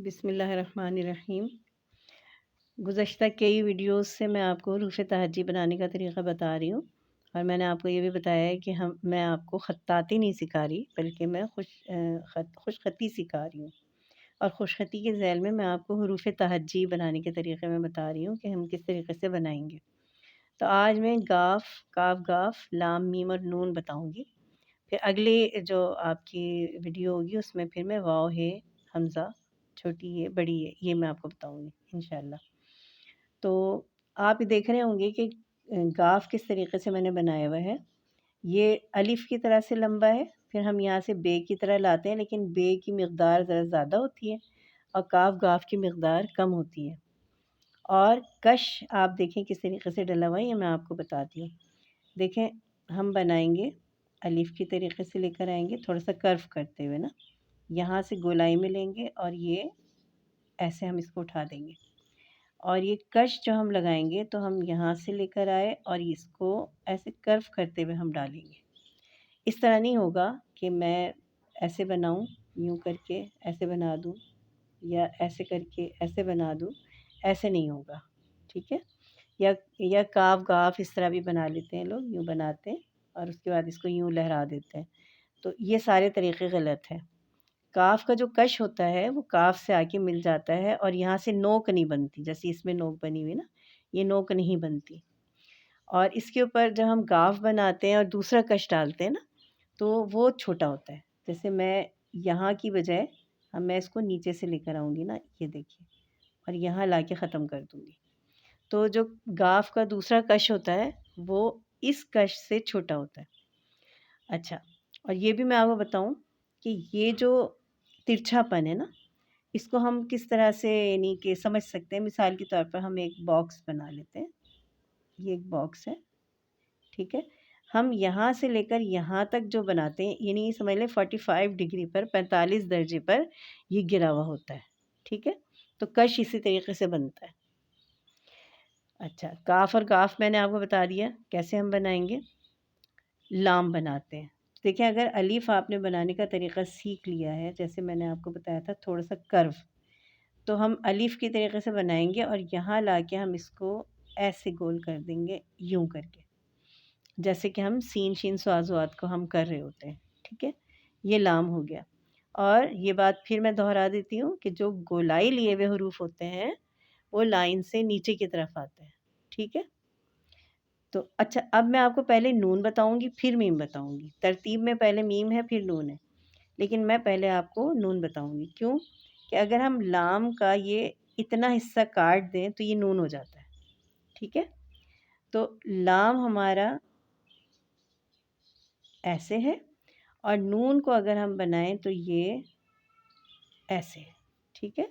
بسم اللہ الرحمن الرحیم۔ گزشتہ کئی ویڈیوز سے میں آپ کو حروف تہجی بنانے کا طریقہ بتا رہی ہوں، اور میں نے آپ کو یہ بھی بتایا ہے کہ میں آپ کو خطاطی نہیں سکھا رہی، بلکہ میں خوش خطی سکھا رہی ہوں، اور خوش خطی کے ذیل میں آپ کو حروف تہجی بنانے کے طریقے میں بتا رہی ہوں کہ ہم کس طریقے سے بنائیں گے۔ تو آج میں گاف، کاف گاف، لام میم اور نون بتاؤں گی۔ پھر اگلی جو آپ کی ویڈیو ہوگی اس میں پھر میں واو ہے، حمزہ، چھوٹی ہے، بڑی ہے، یہ میں آپ کو بتاؤں گی انشاءاللہ۔ تو آپ دیکھ رہے ہوں گے کہ گاف کس طریقے سے میں نے بنایا ہوا ہے۔ یہ الف کی طرح سے لمبا ہے، پھر ہم یہاں سے بے کی طرح لاتے ہیں، لیکن بے کی مقدار ذرا زیادہ ہوتی ہے اور کاف گاف کی مقدار کم ہوتی ہے۔ اور کش آپ دیکھیں کس طریقے سے ڈلا ہوا ہے، یہ میں آپ کو بتاتی ہوں۔ دیکھیں ہم بنائیں گے الف کی طریقے سے لے کر آئیں گے، تھوڑا سا کرو کرتے ہوئے نا، یہاں سے گولائی میں لیں گے اور یہ ایسے ہم اس کو اٹھا دیں گے، اور یہ کش جو ہم لگائیں گے تو ہم یہاں سے لے کر آئے اور اس کو ایسے کرو کرتے ہوئے ہم ڈالیں گے۔ اس طرح نہیں ہوگا کہ میں ایسے بناؤں، یوں کر کے ایسے بنا دوں، یا ایسے کر کے ایسے بنا دوں، ایسے نہیں ہوگا، ٹھیک ہے؟ یا کاف گاف اس طرح بھی بنا لیتے ہیں لوگ، یوں بناتے ہیں اور اس کے بعد اس کو یوں لہرا دیتے ہیں، تو یہ سارے طریقے غلط ہیں۔ کاف کا جو کش ہوتا ہے وہ کاف سے آ کے مل جاتا ہے، اور یہاں سے نوک نہیں بنتی، جیسے اس میں نوک بنی ہوئی نا، یہ نوک نہیں بنتی۔ اور اس کے اوپر جب ہم گاف بناتے ہیں اور دوسرا کش ڈالتے ہیں نا، تو وہ چھوٹا ہوتا ہے۔ جیسے میں یہاں کی بجائے میں اس کو نیچے سے لے کر آؤں گی نا، یہ دیکھیے، اور یہاں لا کے ختم کر دوں گی، تو جو گاف کا دوسرا کش ہوتا ہے وہ اس کش سے چھوٹا ہوتا ہے۔ اچھا، اور یہ بھی میں آپ کو بتاؤں کہ یہ جو ترچھا پن ہے نا، اس کو ہم کس طرح سے یعنی کہ سمجھ سکتے ہیں۔ مثال کے طور پر ہم ایک باکس بنا لیتے ہیں، یہ ایک باکس ہے، ٹھیک ہے؟ ہم یہاں سے لے کر یہاں تک جو بناتے ہیں، یعنی سمجھ لیں 45 ڈگری پر، 45 درجے پر یہ گرا ہوا ہوتا ہے، ٹھیک ہے؟ تو کش اسی طریقے سے بنتا ہے۔ اچھا، کاف اور کاف میں نے آپ کو بتا دیا کیسے ہم بنائیں گے۔ لام بناتے ہیں، دیکھیں اگر الف آپ نے بنانے کا طریقہ سیکھ لیا ہے، جیسے میں نے آپ کو بتایا تھا تھوڑا سا کرو، تو ہم الف کی طریقے سے بنائیں گے اور یہاں لا کے ہم اس کو ایسے گول کر دیں گے، یوں کر کے، جیسے کہ ہم سین شین سوازوات کو ہم کر رہے ہوتے ہیں، ٹھیک ہے؟ یہ لام ہو گیا۔ اور یہ بات پھر میں دہرا دیتی ہوں کہ جو گولائی لیے ہوئے حروف ہوتے ہیں وہ لائن سے نیچے کی طرف آتے ہیں، ٹھیک ہے؟ تو اچھا، اب میں آپ کو پہلے نون بتاؤں گی پھر میم بتاؤں گی، ترتیب میں پہلے میم ہے پھر نون ہے، لیکن میں پہلے آپ کو نون بتاؤں گی۔ کیوں کہ اگر ہم لام کا یہ اتنا حصہ کاٹ دیں تو یہ نون ہو جاتا ہے، ٹھیک ہے؟ تو لام ہمارا ایسے ہے، اور نون کو اگر ہم بنائیں تو یہ ایسے ہے، ٹھیک ہے؟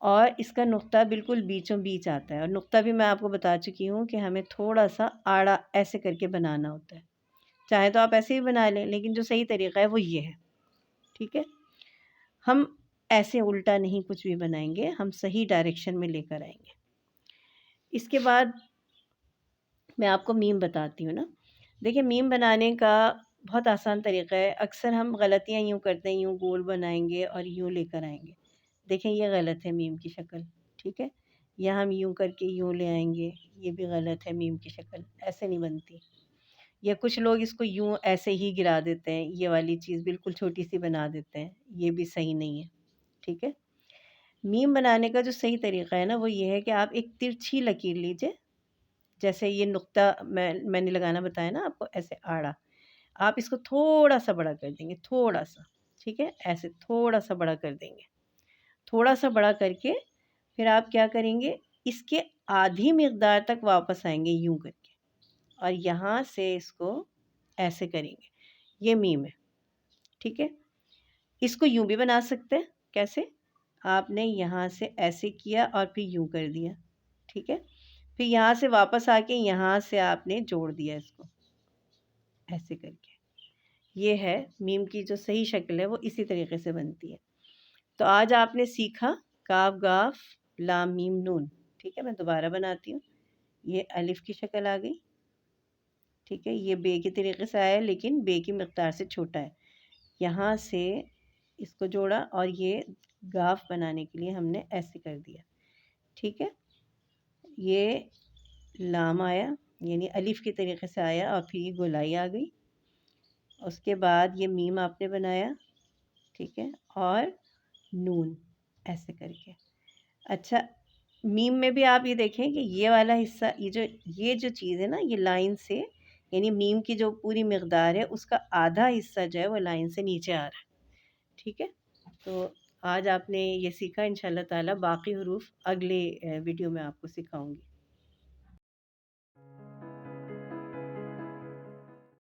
اور اس کا نقطہ بالکل بیچوں بیچ آتا ہے، اور نقطہ بھی میں آپ کو بتا چکی ہوں کہ ہمیں تھوڑا سا آڑا ایسے کر کے بنانا ہوتا ہے۔ چاہے تو آپ ایسے ہی بنا لیں، لیکن جو صحیح طریقہ ہے وہ یہ ہے، ٹھیک ہے؟ ہم ایسے الٹا نہیں کچھ بھی بنائیں گے، ہم صحیح ڈائریکشن میں لے کر آئیں گے۔ اس کے بعد میں آپ کو میم بتاتی ہوں نا۔ دیکھیں میم بنانے کا بہت آسان طریقہ ہے، اکثر ہم غلطیاں یوں کرتے ہیں، یوں گول بنائیں گے اور یوں لے کر آئیں گے۔ دیکھیں یہ غلط ہے میم کی شکل، ٹھیک ہے؟ یا ہم یوں کر کے یوں لے آئیں گے، یہ بھی غلط ہے، میم کی شکل ایسے نہیں بنتی۔ یا کچھ لوگ اس کو یوں ایسے ہی گرا دیتے ہیں، یہ والی چیز بالکل چھوٹی سی بنا دیتے ہیں، یہ بھی صحیح نہیں ہے، ٹھیک ہے؟ میم بنانے کا جو صحیح طریقہ ہے نا وہ یہ ہے کہ آپ ایک ترچھی لکیر لیجئے، جیسے یہ نقطہ میں نے لگانا بتایا نا آپ کو، ایسے آڑا، آپ اس کو تھوڑا سا بڑا کر دیں گے، تھوڑا سا، ٹھیک ہے؟ ایسے تھوڑا سا بڑا کر دیں گے، تھوڑا سا بڑا کر کے پھر آپ کیا کریں گے، اس کے آدھی مقدار تک واپس آئیں گے یوں کر کے، اور یہاں سے اس کو ایسے کریں گے، یہ میم ہے، ٹھیک ہے؟ اس کو یوں بھی بنا سکتے ہیں، کیسے؟ آپ نے یہاں سے ایسے کیا اور پھر یوں کر دیا، ٹھیک ہے؟ پھر یہاں سے واپس آ کے یہاں سے آپ نے جوڑ دیا اس کو ایسے کر کے، یہ ہے میم کی جو صحیح شکل ہے، وہ اسی طریقے سے بنتی ہے۔ تو آج آپ نے سیکھا کاف گاف لام میم نون، ٹھیک ہے؟ میں دوبارہ بناتی ہوں، یہ الف کی شکل آ گئی، ٹھیک ہے؟ یہ بے کے طریقے سے آیا ہے لیکن بے کی مقدار سے چھوٹا ہے، یہاں سے اس کو جوڑا اور یہ گاف بنانے کے لیے ہم نے ایسے کر دیا، ٹھیک ہے۔ یہ لام آیا، یعنی الف کے طریقے سے آیا، اور پھر یہ گولائی آ گئی۔ اس کے بعد یہ میم آپ نے بنایا، ٹھیک ہے، اور نون ایسے کر کے۔ اچھا، میم میں بھی آپ یہ دیکھیں کہ یہ والا حصہ، یہ جو چیز ہے نا، یہ لائن سے، یعنی میم کی جو پوری مقدار ہے اس کا آدھا حصہ جو ہے وہ لائن سے نیچے آ رہا ہے، ٹھیک ہے۔ تو آج آپ نے یہ سیکھا، انشاءاللہ تعالی باقی حروف اگلے ویڈیو میں آپ کو سکھاؤں گی۔